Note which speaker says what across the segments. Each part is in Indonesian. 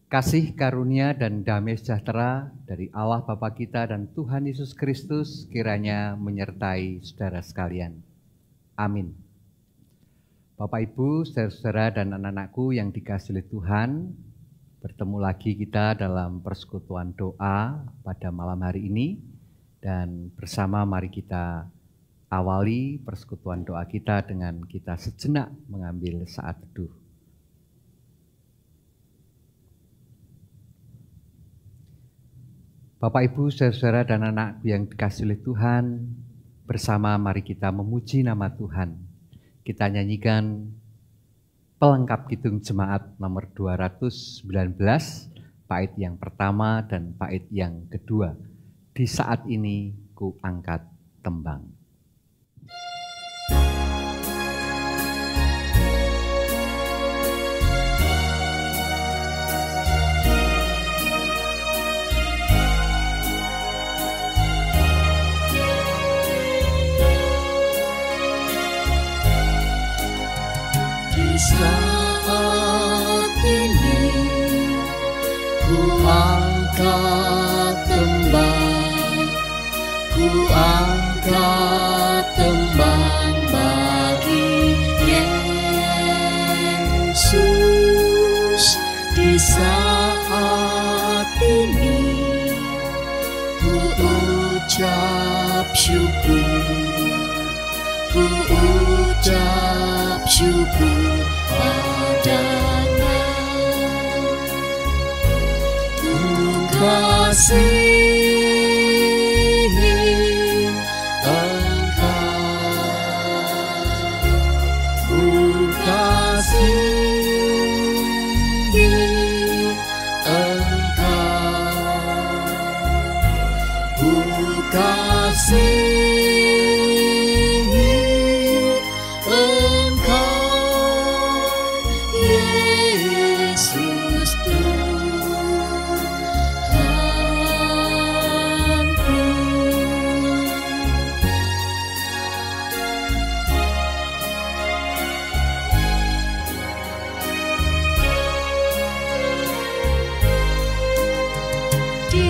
Speaker 1: Kasih karunia dan damai sejahtera dari Allah Bapa kita dan Tuhan Yesus Kristus kiranya menyertai saudara sekalian. Amin. Bapak Ibu, saudara-saudara dan anak-anakku yang dikasihi oleh Tuhan, bertemu lagi kita dalam persekutuan doa pada malam hari ini. Dan bersama mari kita awali persekutuan doa kita dengan kita sejenak mengambil saat teduh. Bapak, Ibu, saudara-saudara dan anak yang dikasihi oleh Tuhan, bersama mari kita memuji nama Tuhan. Kita nyanyikan pelengkap kidung jemaat nomor 219, bait yang pertama dan bait yang kedua. Di saat ini ku angkat tembang.
Speaker 2: Saat ini ku angkat tembang, ku angkat tembang bagi Yesus. Di saat ini ku ucap syukur, ku ucap syukur padanya. Ku kasihi Engkau, ku kasihi Engkau, ku kasihi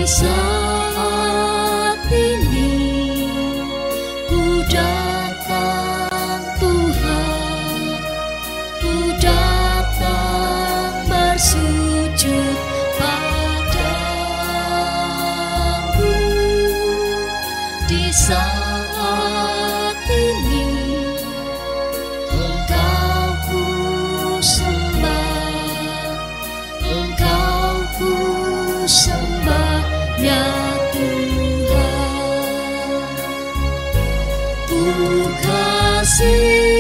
Speaker 2: saat ini ku datang Tuhan, ku datang bersujud padamu. Di saat ini Engkau ku sembah, Engkau ku sembah ya Tuhan. Ku kasihi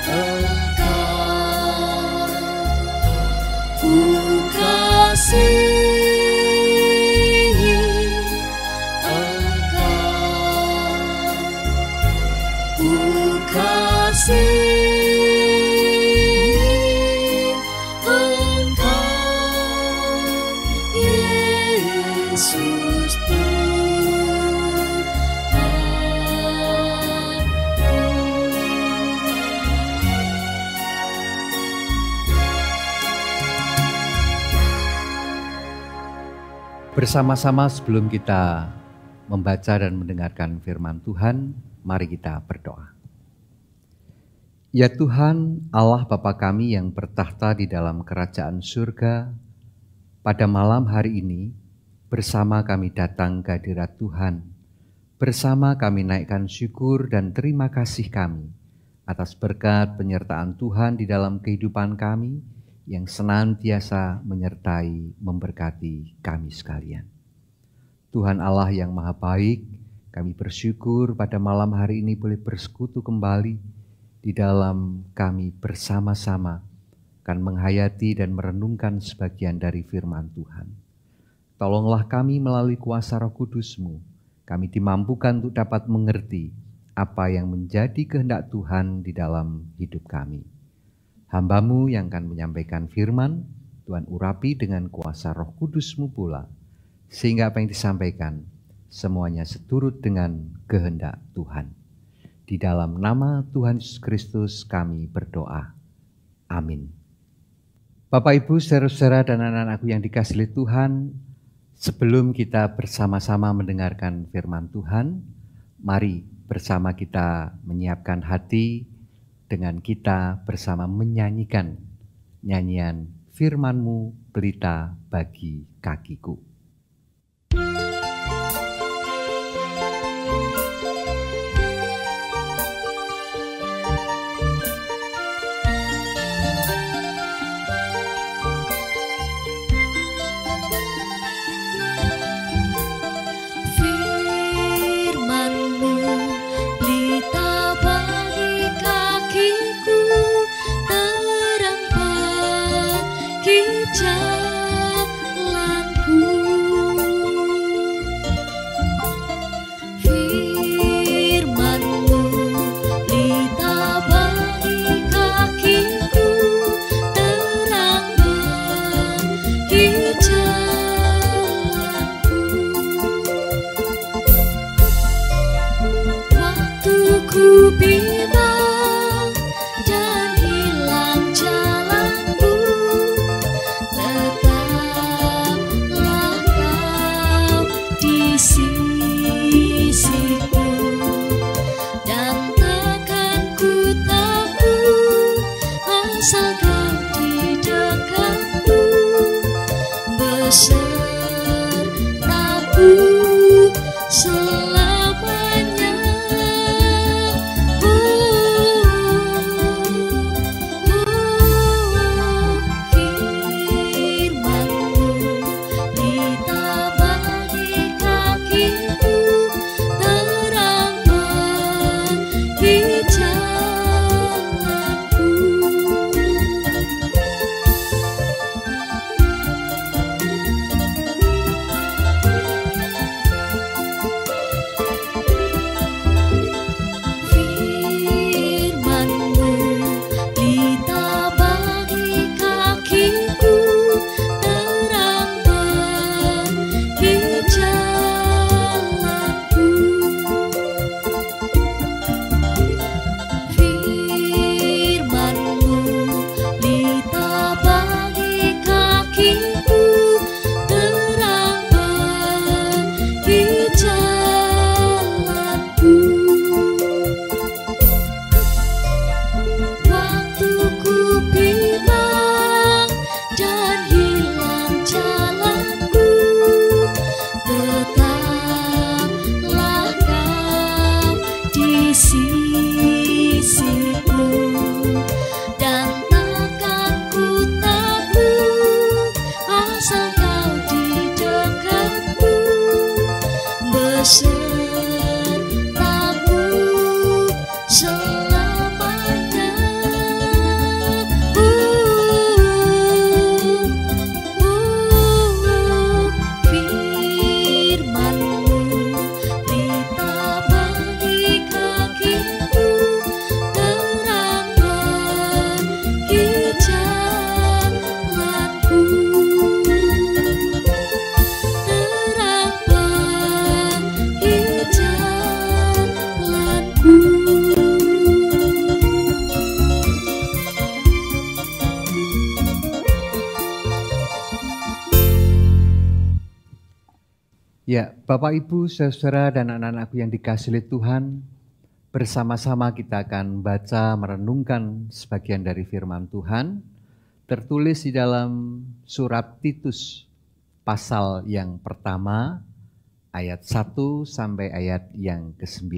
Speaker 2: Engkau, ku kasihi Engkau, ku kasihi
Speaker 1: Bersama-sama sebelum kita membaca dan mendengarkan firman Tuhan, mari kita berdoa. Ya Tuhan, Allah Bapa kami yang bertahta di dalam kerajaan surga, pada malam hari ini bersama kami datang ke hadirat Tuhan. Bersama kami naikkan syukur dan terima kasih kami atas berkat penyertaan Tuhan di dalam kehidupan kami, yang senantiasa menyertai, memberkati kami sekalian. Tuhan Allah yang Maha Baik, kami bersyukur pada malam hari ini boleh bersekutu kembali di dalam kami bersama-sama akan menghayati dan merenungkan sebagian dari firman Tuhan. Tolonglah kami melalui kuasa Roh Kudus-Mu, kami dimampukan untuk dapat mengerti apa yang menjadi kehendak Tuhan di dalam hidup kami. Hamba-Mu yang akan menyampaikan firman, Tuhan urapi dengan kuasa Roh Kudus-Mu pula, sehingga apa yang disampaikan semuanya seturut dengan kehendak Tuhan. Di dalam nama Tuhan Yesus Kristus kami berdoa. Amin. Bapak, Ibu, saudara-saudara dan anak-anakku yang dikasihi Tuhan, sebelum kita bersama-sama mendengarkan firman Tuhan, mari bersama kita menyiapkan hati dengan kita bersama menyanyikan nyanyian firman-Mu pelita bagi kakiku. Ya, Bapak, Ibu, saudara dan anak-anakku yang dikasihi Tuhan, bersama-sama kita akan baca merenungkan sebagian dari firman Tuhan, tertulis di dalam surat Titus, pasal yang pertama, ayat 1 sampai ayat yang ke-9.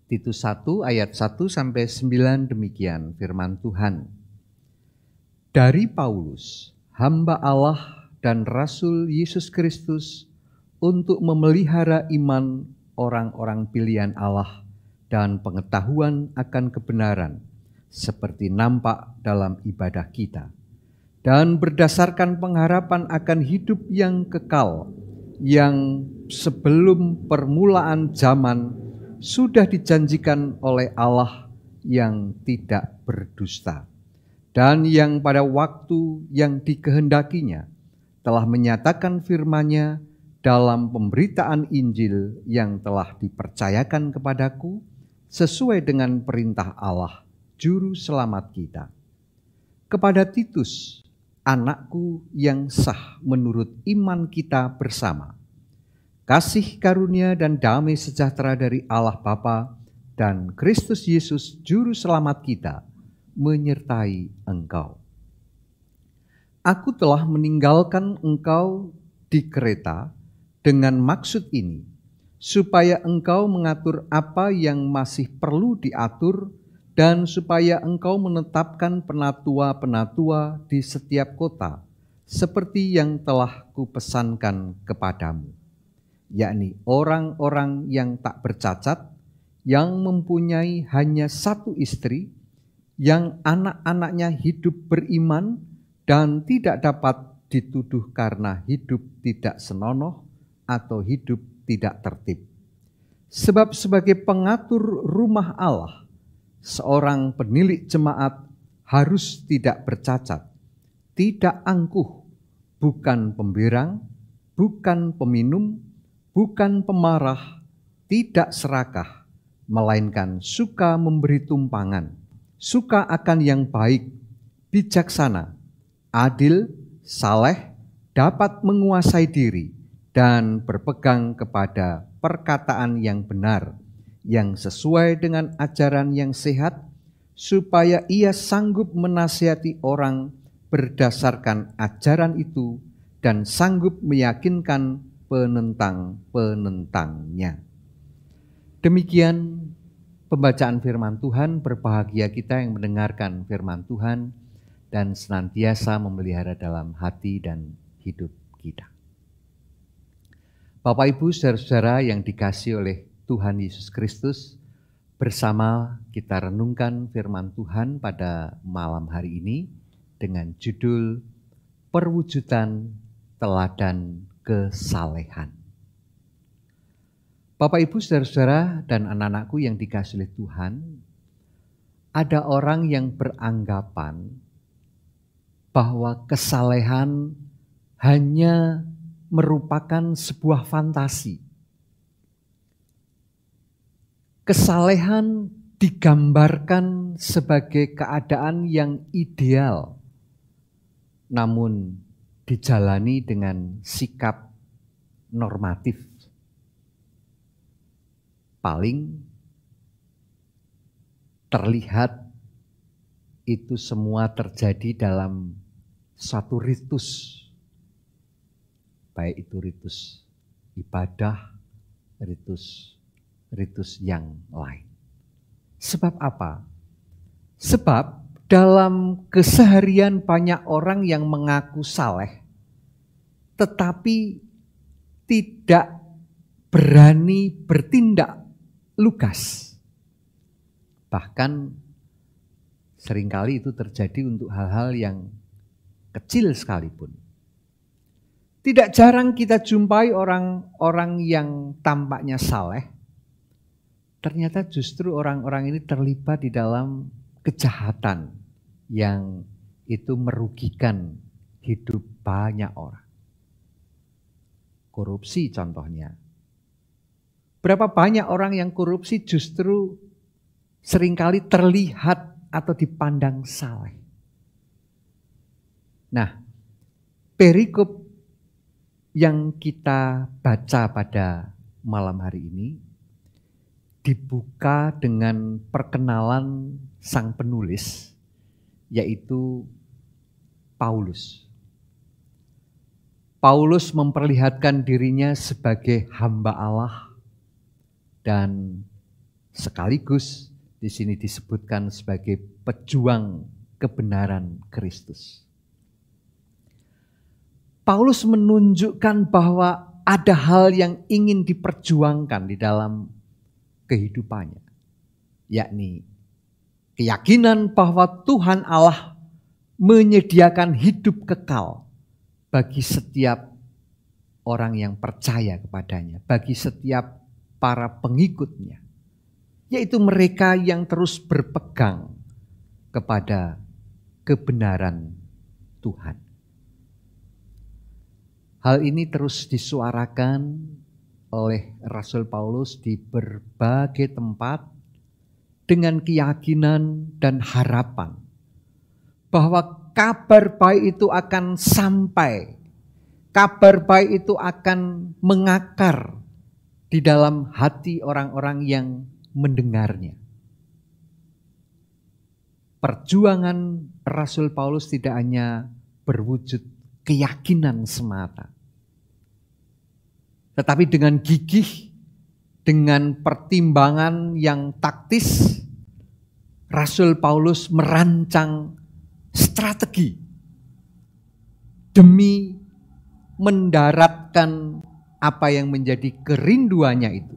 Speaker 1: Titus 1 ayat 1 sampai 9 demikian firman Tuhan. Dari Paulus, hamba Allah dan Rasul Yesus Kristus untuk memelihara iman orang-orang pilihan Allah dan pengetahuan akan kebenaran, seperti nampak dalam ibadah kita, dan berdasarkan pengharapan akan hidup yang kekal, yang sebelum permulaan zaman sudah dijanjikan oleh Allah yang tidak berdusta, dan yang pada waktu yang dikehendakinya telah menyatakan firman-Nya dalam pemberitaan Injil yang telah dipercayakan kepadaku sesuai dengan perintah Allah, Juru Selamat kita. Kepada Titus, anakku yang sah menurut iman kita bersama, kasih karunia dan damai sejahtera dari Allah Bapa dan Kristus Yesus Juru Selamat kita menyertai engkau. Aku telah meninggalkan engkau di Kreta dengan maksud ini, supaya engkau mengatur apa yang masih perlu diatur dan supaya engkau menetapkan penatua-penatua di setiap kota, seperti yang telah kupesankan kepadamu, yakni orang-orang yang tak bercacat, yang mempunyai hanya satu istri, yang anak-anaknya hidup beriman dan tidak dapat dituduh karena hidup tidak senonoh atau hidup tidak tertib. Sebab sebagai pengatur rumah Allah, seorang penilik jemaat harus tidak bercacat, tidak angkuh, bukan pembirang, bukan peminum, bukan pemarah, tidak serakah, melainkan suka memberi tumpangan, suka akan yang baik, bijaksana, adil, saleh, dapat menguasai diri, dan berpegang kepada perkataan yang benar, yang sesuai dengan ajaran yang sehat, supaya ia sanggup menasihati orang berdasarkan ajaran itu dan sanggup meyakinkan penentang-penentangnya. Demikian pembacaan firman Tuhan. Berbahagia kita yang mendengarkan firman Tuhan dan senantiasa memelihara dalam hati dan hidup kita. Bapak, Ibu, saudara-saudara yang dikasihi oleh Tuhan Yesus Kristus, bersama kita renungkan firman Tuhan pada malam hari ini dengan judul Perwujudan Teladan Kesalehan. Bapak, Ibu, saudara-saudara dan anak-anakku yang dikasihi oleh Tuhan, ada orang yang beranggapan bahwa kesalehan hanya merupakan sebuah fantasi. Kesalehan digambarkan sebagai keadaan yang ideal, namun dijalani dengan sikap normatif. Paling terlihat itu semua terjadi dalam suatu ritus, baik itu ritus ibadah, ritus yang lain. Sebab apa? Sebab dalam keseharian banyak orang yang mengaku saleh, tetapi tidak berani bertindak lugas. Bahkan seringkali itu terjadi untuk hal-hal yang kecil sekalipun. Tidak jarang kita jumpai orang-orang yang tampaknya saleh, ternyata justru orang-orang ini terlibat di dalam kejahatan yang itu merugikan hidup banyak orang. Korupsi contohnya. Berapa banyak orang yang korupsi justru seringkali terlihat atau dipandang saleh. Nah, perikop yang kita baca pada malam hari ini dibuka dengan perkenalan sang penulis, yaitu Paulus. Paulus memperlihatkan dirinya sebagai hamba Allah dan sekaligus di sini disebutkan sebagai pejuang kebenaran Kristus. Paulus menunjukkan bahwa ada hal yang ingin diperjuangkan di dalam kehidupannya. yakni keyakinan bahwa Tuhan Allah menyediakan hidup kekal bagi setiap orang yang percaya kepadanya, bagi setiap para pengikutnya, yaitu mereka yang terus berpegang kepada kebenaran Tuhan. Hal ini terus disuarakan oleh Rasul Paulus di berbagai tempat dengan keyakinan dan harapan bahwa kabar baik itu akan sampai, kabar baik itu akan mengakar di dalam hati orang-orang yang mendengarnya. Perjuangan Rasul Paulus tidak hanya berwujud keyakinan semata, tetapi dengan gigih, dengan pertimbangan yang taktis, Rasul Paulus merancang strategi demi mendaratkan apa yang menjadi kerinduannya itu,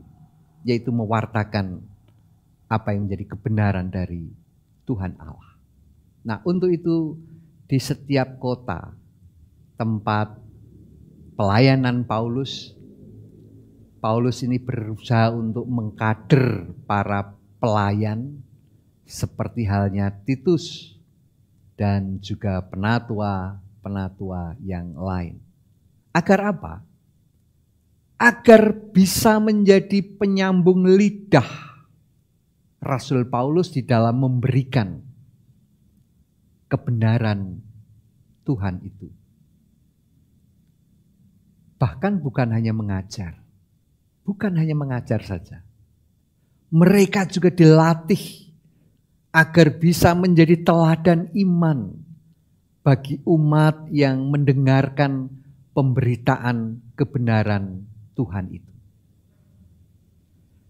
Speaker 1: yaitu mewartakan apa yang menjadi kebenaran dari Tuhan Allah. Nah, untuk itu di setiap kota tempat pelayanan Paulus ini berusaha untuk mengkader para pelayan seperti halnya Titus dan juga penatua yang lain. Agar apa? Agar bisa menjadi penyambung lidah Rasul Paulus di dalam memberikan kebenaran Tuhan itu. Bahkan bukan hanya mengajar saja. Mereka juga dilatih agar bisa menjadi teladan iman bagi umat yang mendengarkan pemberitaan kebenaran Tuhan itu.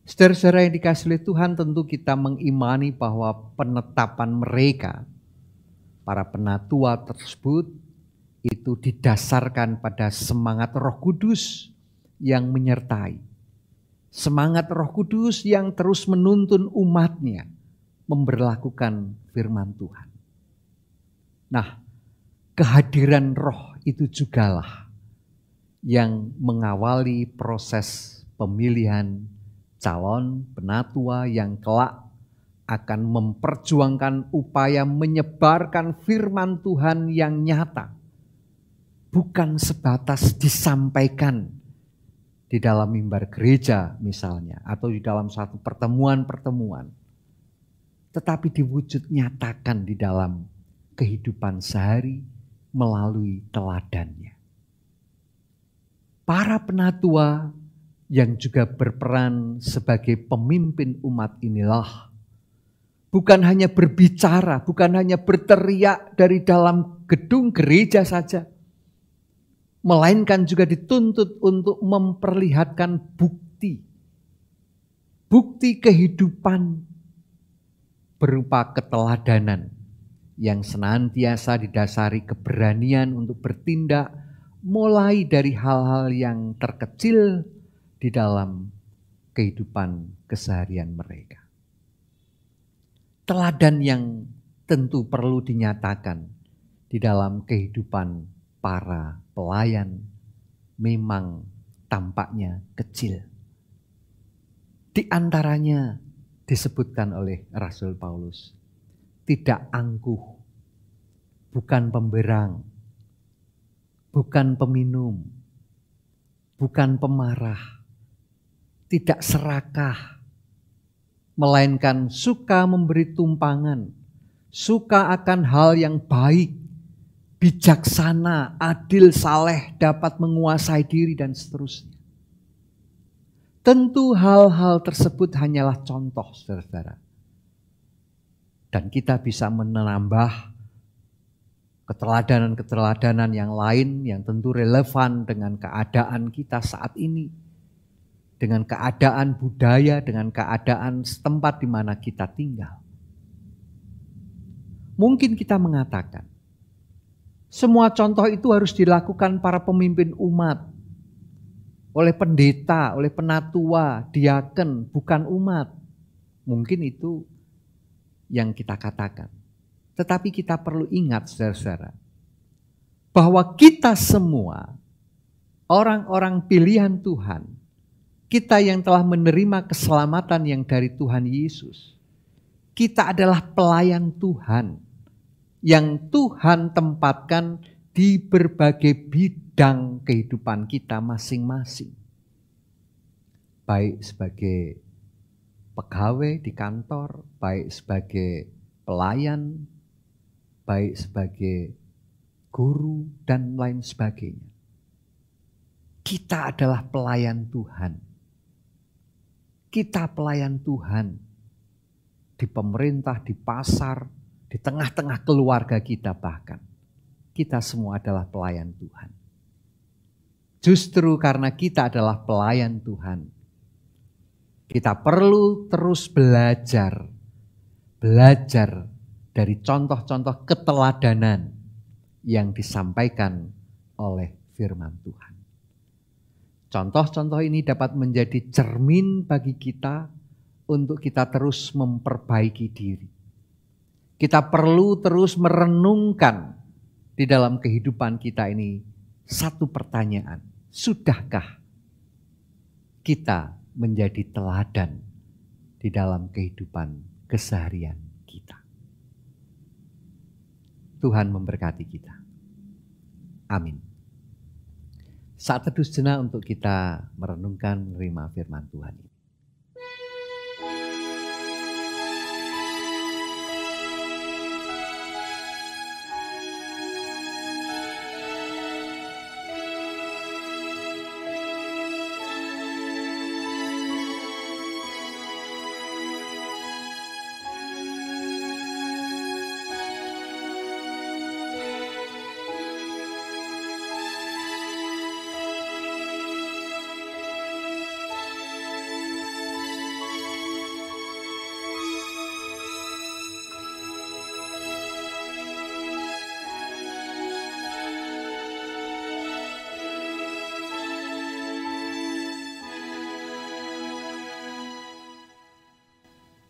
Speaker 1: Saudara-saudara yang dikasihi oleh Tuhan, tentu kita mengimani bahwa penetapan mereka, para penatua tersebut, itu didasarkan pada semangat Roh Kudus yang menyertai. Semangat Roh Kudus yang terus menuntun umatnya memberlakukan firman Tuhan. Nah, kehadiran Roh itu jugalah yang mengawali proses pemilihan calon penatua yang kelak akan memperjuangkan upaya menyebarkan firman Tuhan yang nyata. Bukan sebatas disampaikan di dalam mimbar gereja misalnya, atau di dalam satu pertemuan-pertemuan, tetapi diwujud nyatakan di dalam kehidupan sehari melalui teladannya. Para penatua yang juga berperan sebagai pemimpin umat inilah bukan hanya berbicara, bukan hanya berteriak dari dalam gedung gereja saja, melainkan juga dituntut untuk memperlihatkan bukti kehidupan berupa keteladanan yang senantiasa didasari keberanian untuk bertindak mulai dari hal-hal yang terkecil di dalam kehidupan keseharian mereka. Teladan yang tentu perlu dinyatakan di dalam kehidupan para pelayan memang tampaknya kecil. Di antaranya disebutkan oleh Rasul Paulus, tidak angkuh, bukan pemberang, bukan peminum, bukan pemarah, tidak serakah, melainkan suka memberi tumpangan, suka akan hal yang baik, bijaksana, adil, saleh, dapat menguasai diri, dan seterusnya. Tentu hal-hal tersebut hanyalah contoh, saudara-saudara. Dan kita bisa menambah keteladanan-keteladanan yang lain yang tentu relevan dengan keadaan kita saat ini, dengan keadaan budaya, dengan keadaan setempat di mana kita tinggal. Mungkin kita mengatakan, semua contoh itu harus dilakukan para pemimpin umat, oleh pendeta, oleh penatua, diaken, bukan umat. Mungkin itu yang kita katakan. Tetapi kita perlu ingat saudara-saudara, bahwa kita semua orang-orang pilihan Tuhan, kita yang telah menerima keselamatan yang dari Tuhan Yesus, kita adalah pelayan Tuhan yang Tuhan tempatkan di berbagai bidang kehidupan kita masing-masing. Baik sebagai pegawai di kantor, baik sebagai pelayan, baik sebagai guru, dan lain sebagainya. Kita adalah pelayan Tuhan. Kita pelayan Tuhan di pemerintah, di pasar, di tengah-tengah keluarga kita bahkan. Kita semua adalah pelayan Tuhan. Justru karena kita adalah pelayan Tuhan, kita perlu terus belajar dari contoh-contoh keteladanan yang disampaikan oleh firman Tuhan. Contoh-contoh ini dapat menjadi cermin bagi kita untuk kita terus memperbaiki diri. Kita perlu terus merenungkan di dalam kehidupan kita ini satu pertanyaan. Sudahkah kita menjadi teladan di dalam kehidupan keseharian kita? Tuhan memberkati kita. Amin. Saat teduh sejenak untuk kita merenungkan menerima firman Tuhan ini.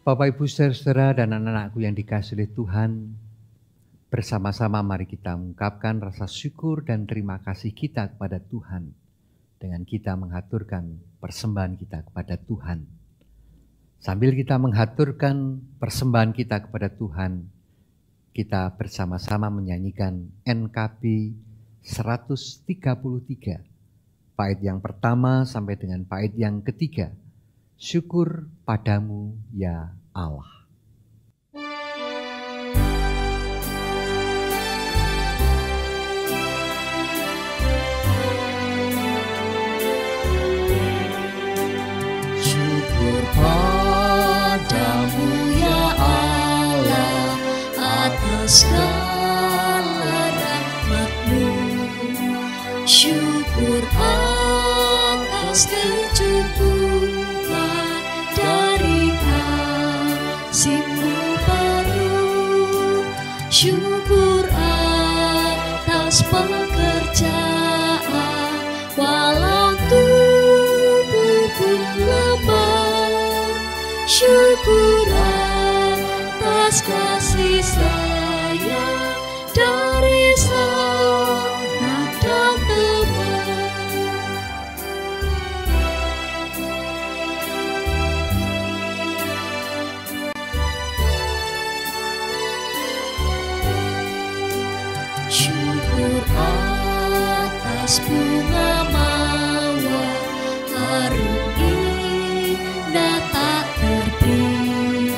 Speaker 1: Bapak, Ibu, saudara-saudara dan anak-anakku yang dikasihi oleh Tuhan, bersama-sama mari kita mengungkapkan rasa syukur dan terima kasih kita kepada Tuhan dengan kita menghaturkan persembahan kita kepada Tuhan. Sambil kita menghaturkan persembahan kita kepada Tuhan, kita bersama-sama menyanyikan NKB 133, bait yang pertama sampai dengan bait yang ketiga. Syukur padamu ya Allah.
Speaker 2: Syukur padamu ya Allah atas segala rahmat-Mu. Syukur atas kecukupan dari kasih-Mu baru. Syukur atas pekerjaan walau tubuh pun lemah. Syukur atas kasih sayang dari sanak dan teman. Syukur atas bunga mawar harum indah tak terbit.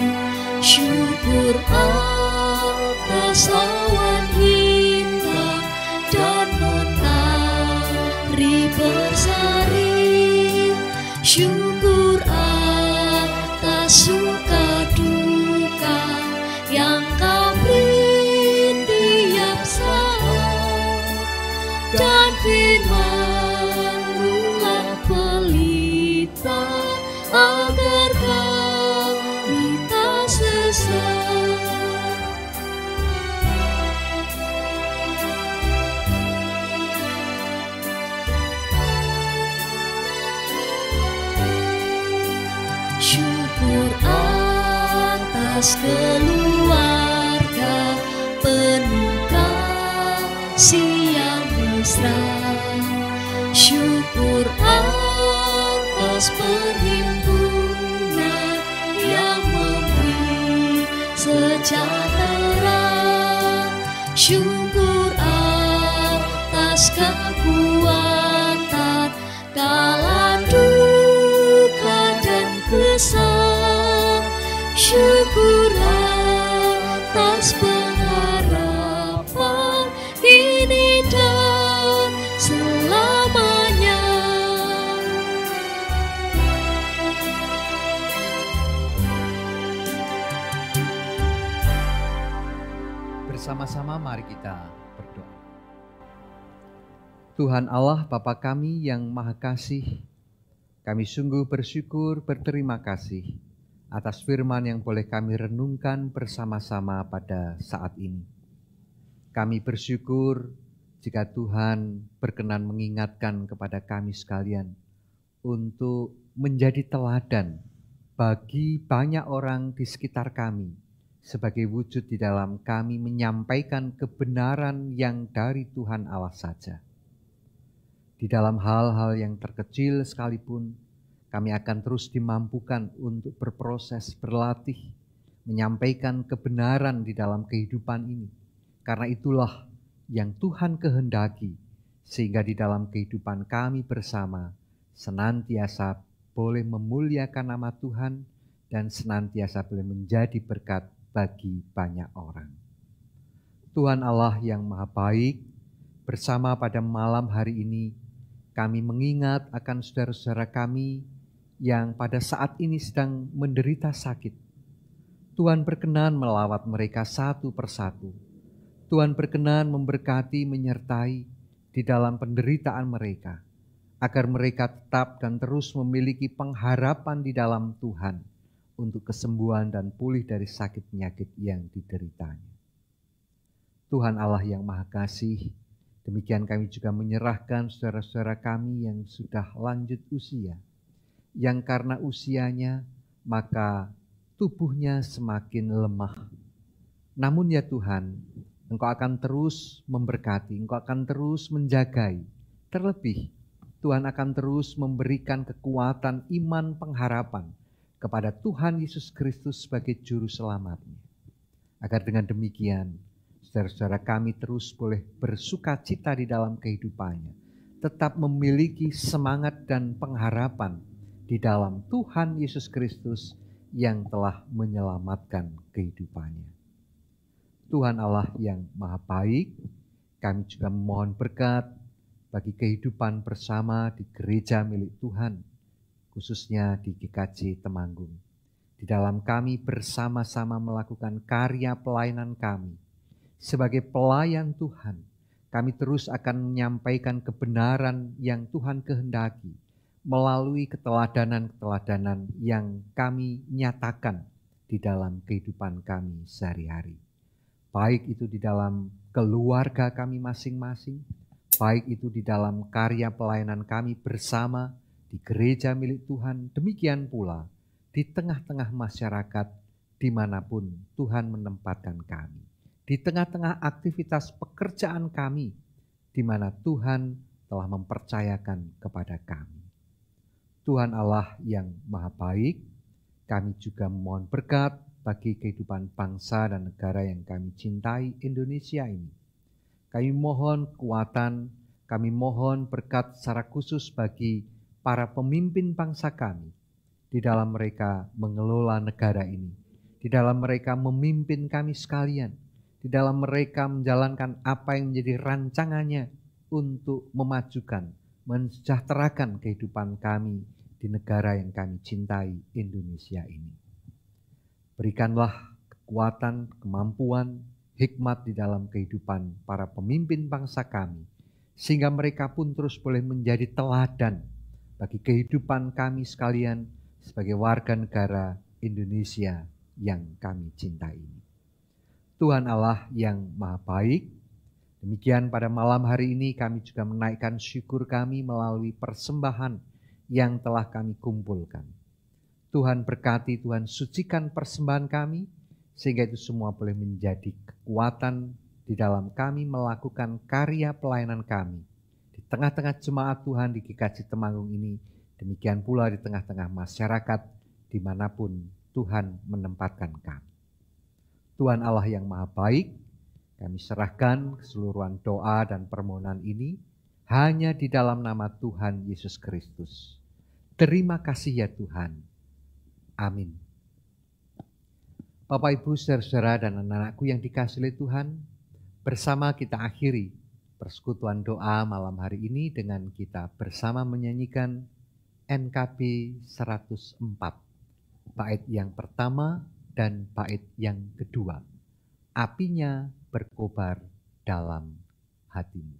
Speaker 2: Syukur atas awan hitam dan mentari bersari. Syukur atas suka duka yang Kau beri tiap saat, dan firman-Mu pelita agar kami tak sesat. Syukur atas keluarga siang mesra. Syukur atas perhimpunan yang memberi sejahtera. Syukur atas kekuatan kala duka dan kesal. Syukur atas pengharapan ini dan selamanya.
Speaker 1: Bersama-sama mari kita berdoa. Tuhan Allah Bapa kami yang Maha Kasih, kami sungguh bersyukur, berterima kasih atas firman yang boleh kami renungkan bersama-sama pada saat ini. Kami bersyukur jika Tuhan berkenan mengingatkan kepada kami sekalian untuk menjadi teladan bagi banyak orang di sekitar kami, sebagai wujud di dalam kami menyampaikan kebenaran yang dari Tuhan Allah saja. Di dalam hal-hal yang terkecil sekalipun, kami akan terus dimampukan untuk berproses, berlatih, menyampaikan kebenaran di dalam kehidupan ini. Karena itulah yang Tuhan kehendaki, sehingga di dalam kehidupan kami bersama senantiasa boleh memuliakan nama Tuhan dan senantiasa boleh menjadi berkat bagi banyak orang. Tuhan Allah yang Maha Baik, bersama pada malam hari ini kami mengingat akan saudara-saudara kami yang pada saat ini sedang menderita sakit. Tuhan berkenan melawat mereka satu persatu. Tuhan berkenan memberkati, menyertai di dalam penderitaan mereka, agar mereka tetap dan terus memiliki pengharapan di dalam Tuhan untuk kesembuhan dan pulih dari sakit penyakit yang dideritanya. Tuhan Allah yang Maha Kasih, demikian kami juga menyerahkan saudara-saudara kami yang sudah lanjut usia, yang karena usianya maka tubuhnya semakin lemah. Namun ya Tuhan, Engkau akan terus memberkati, Engkau akan terus menjagai. Terlebih, Tuhan akan terus memberikan kekuatan iman pengharapan kepada Tuhan Yesus Kristus sebagai Juru Selamatnya. Agar dengan demikian, saudara-saudara kami terus boleh bersuka cita di dalam kehidupannya, tetap memiliki semangat dan pengharapan di dalam Tuhan Yesus Kristus yang telah menyelamatkan kehidupannya. Tuhan Allah yang Maha Baik, kami juga memohon berkat bagi kehidupan bersama di gereja milik Tuhan, khususnya di GKJ Temanggung. Di dalam kami bersama-sama melakukan karya pelayanan kami. Sebagai pelayan Tuhan, kami terus akan menyampaikan kebenaran yang Tuhan kehendaki melalui keteladanan-keteladanan yang kami nyatakan di dalam kehidupan kami sehari-hari. Baik itu di dalam keluarga kami masing-masing, baik itu di dalam karya pelayanan kami bersama di gereja milik Tuhan, demikian pula di tengah-tengah masyarakat dimanapun Tuhan menempatkan kami. Di tengah-tengah aktivitas pekerjaan kami, di mana Tuhan telah mempercayakan kepada kami. Tuhan Allah yang Maha Baik, kami juga memohon berkat bagi kehidupan bangsa dan negara yang kami cintai, Indonesia ini. Kami mohon kekuatan, kami mohon berkat secara khusus bagi para pemimpin bangsa kami, di dalam mereka mengelola negara ini, di dalam mereka memimpin kami sekalian, di dalam mereka menjalankan apa yang menjadi rancangannya untuk memajukan, mensejahterakan kehidupan kami di negara yang kami cintai, Indonesia ini. Berikanlah kekuatan, kemampuan, hikmat di dalam kehidupan para pemimpin bangsa kami, sehingga mereka pun terus boleh menjadi teladan bagi kehidupan kami sekalian sebagai warga negara Indonesia yang kami cintai ini. Tuhan Allah yang Maha Baik, demikian pada malam hari ini kami juga menaikkan syukur kami melalui persembahan yang telah kami kumpulkan. Tuhan berkati, Tuhan sucikan persembahan kami, sehingga itu semua boleh menjadi kekuatan di dalam kami melakukan karya pelayanan kami. Di tengah-tengah jemaat Tuhan di GKJ Temanggung ini, demikian pula di tengah-tengah masyarakat dimanapun Tuhan menempatkan kami. Tuhan Allah yang Maha Baik, kami serahkan keseluruhan doa dan permohonan ini hanya di dalam nama Tuhan Yesus Kristus. Terima kasih ya Tuhan. Amin. Bapak, Ibu, saudara-saudara dan anak-anakku yang dikasihi oleh Tuhan, bersama kita akhiri persekutuan doa malam hari ini dengan kita bersama menyanyikan NKB 104, bait yang pertama dan bait yang kedua. Apinya berkobar dalam hatimu.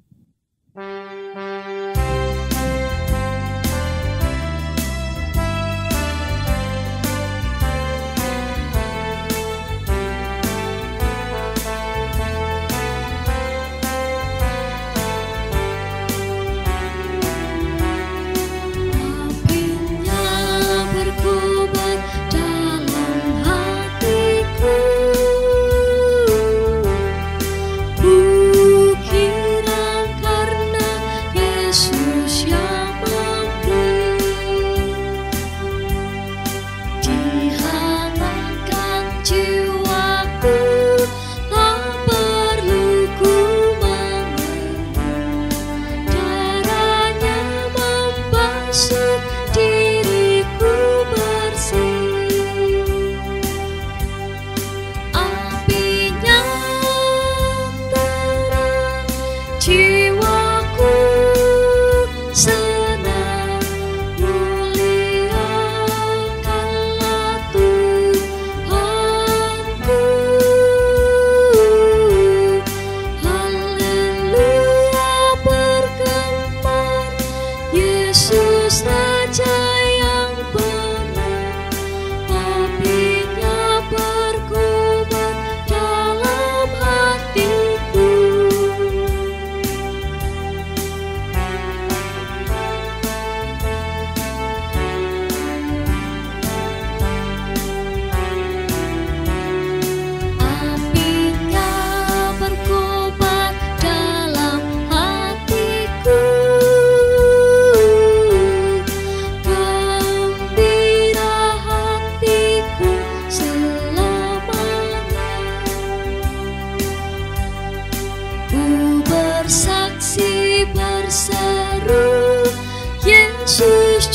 Speaker 2: Bersaksi berseru, Yesus